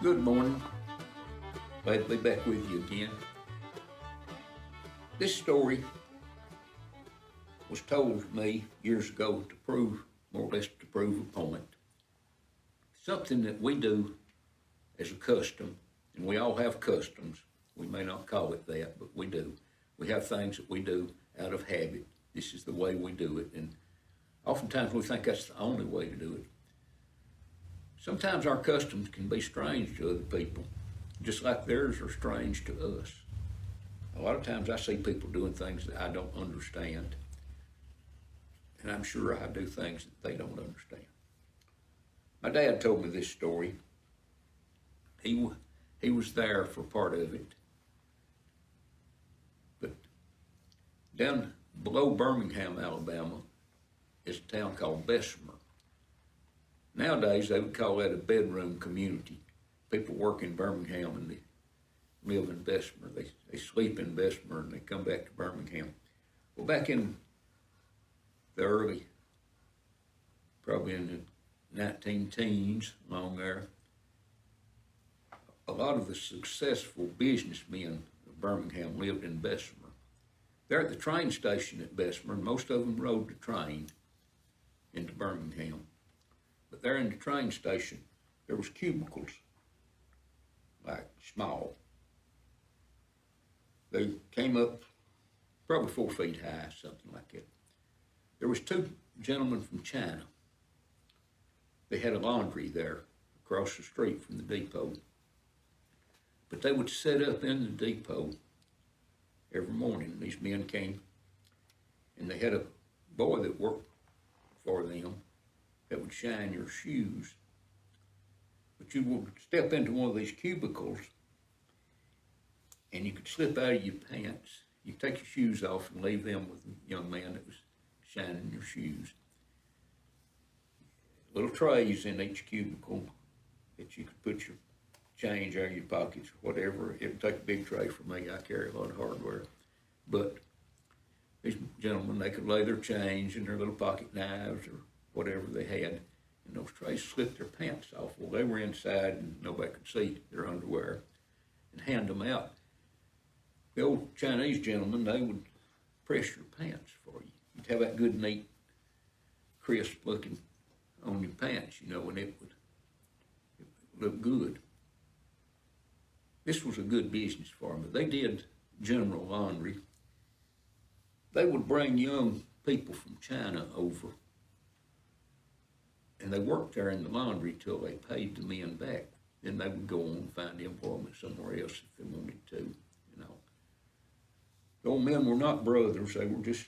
Good morning. Glad to be back with you again. This story was told to me years ago to prove, more or less to prove a point. Something that we do as a custom, and we all have customs. We may not call it that, but we do. We have things that we do out of habit. This is the way we do it, and oftentimes we think that's the only way to do it. Sometimes our customs can be strange to other people, just like theirs are strange to us. A lot of times I see people doing things that I don't understand, and I'm sure I do things that they don't understand. My dad told me this story. He was there for part of it, but down below Birmingham, Alabama, is a town called Bessemer. Nowadays, they would call that a bedroom community. People work in Birmingham and they live in Bessemer. They sleep in Bessemer and they come back to Birmingham. Well, back in the early, probably in the 19 teens, along there, a lot of the successful businessmen of Birmingham lived in Bessemer. They're at the train station at Bessemer, and most of them rode the train into Birmingham. But there in the train station, there was cubicles, like small. They came up probably 4 feet high, something like that. There was 2 gentlemen from China. They had a laundry there across the street from the depot. But they would set up in the depot every morning. These men came, and they had a boy that worked for them that would shine your shoes. But you would step into one of these cubicles and you could slip out of your pants. You could take your shoes off and leave them with a young man that was shining your shoes. Little trays in each cubicle that you could put your change out of your pockets or whatever. It would take a big tray for me. I carry a lot of hardware. But these gentlemen, they could lay their change and their little pocket knives or whatever they had in those trays, slip their pants off. Well, they were inside and nobody could see their underwear, and hand them out. The old Chinese gentlemen, they would press your pants for you. You'd have that good, neat, crisp looking on your pants, and it would look good. This was a good business for them. They did general laundry. They would bring young people from China over, and they worked there in the laundry till they paid the men back. Then they would go on and find employment somewhere else if they wanted to, The old men were not brothers, they were just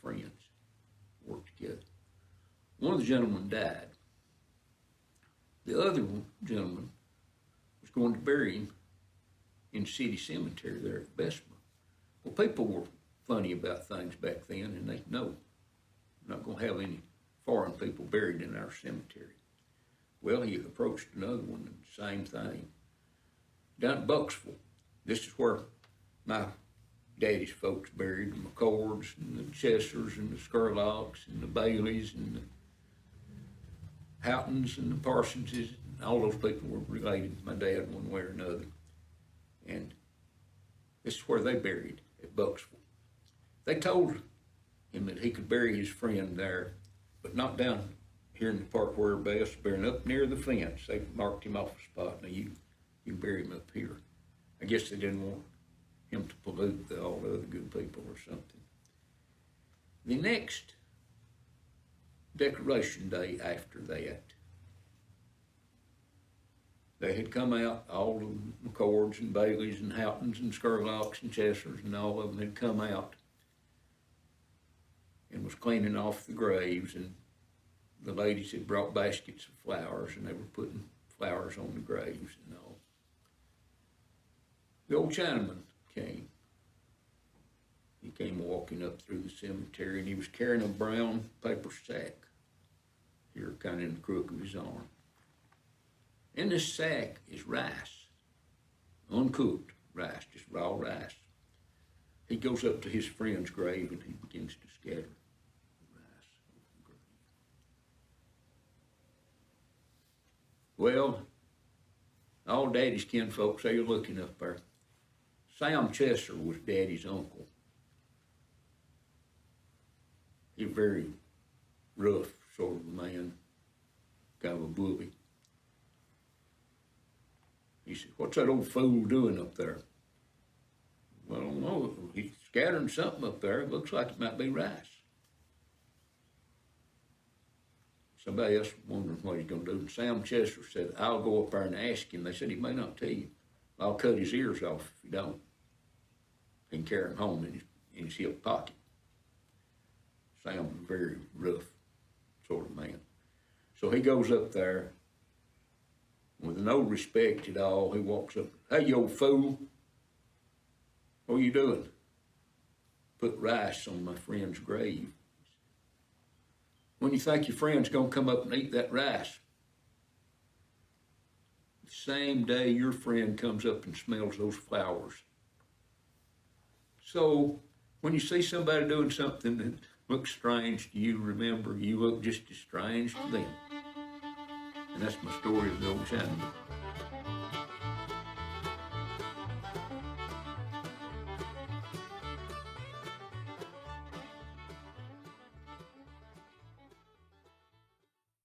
friends, worked together. One of the gentlemen died. The other gentleman was going to bury him in the city cemetery there at Bessemer. Well, people were funny about things back then, and they know we're not going to have any foreign people buried in our cemetery. Well, he approached another one, and the same thing. Down at Bucksville, this is where my daddy's folks buried, the McCords and the Chessers and the Scurlocks and the Baileys and the Houghtons and the Parsonses. And all those people were related to my dad one way or another. And this is where they buried, at Bucksville. They told him that he could bury his friend there, but not down here in the park where everybody's buried, up near the fence. They marked him off a spot. Now you bury him up here. I guess they didn't want him to pollute all the other good people or something. The next Decoration Day after that, they had come out, all the McCords and Baileys and Houghtons and Scurlocks and Chessers and all of them had come out and was cleaning off the graves, and the ladies had brought baskets of flowers and they were putting flowers on the graves and all. The old Chinaman came. He came walking up through the cemetery, and he was carrying a brown paper sack here, kind of in the crook of his arm. In this sack is rice, uncooked rice, just raw rice. He goes up to his friend's grave and he begins to scatter the rice over the grave. Well, Daddy's kinfolks, they were looking up there. Sam Chester was Daddy's uncle. He was a very rough sort of man, kind of a bully. He said, "What's that old fool doing up there?" "Well, I don't know. He's scattering something up there. It looks like it might be rice." Somebody else wondering what he's going to do. And Sam Chester said, "I'll go up there and ask him." They said, "He may not tell you. I'll cut his ears off if you don't. He can carry them home in his hip pocket." Sam was a very rough sort of man. So he goes up there with no respect at all. He walks up, "Hey, you old fool, what are you doing?" "Put rice on my friend's grave." "When you think your friend's going to come up and eat that rice?" "The same day your friend comes up and smells those flowers." So when you see somebody doing something that looks strange to you, remember, you look just as strange to them. And that's my story of the old Chinaman.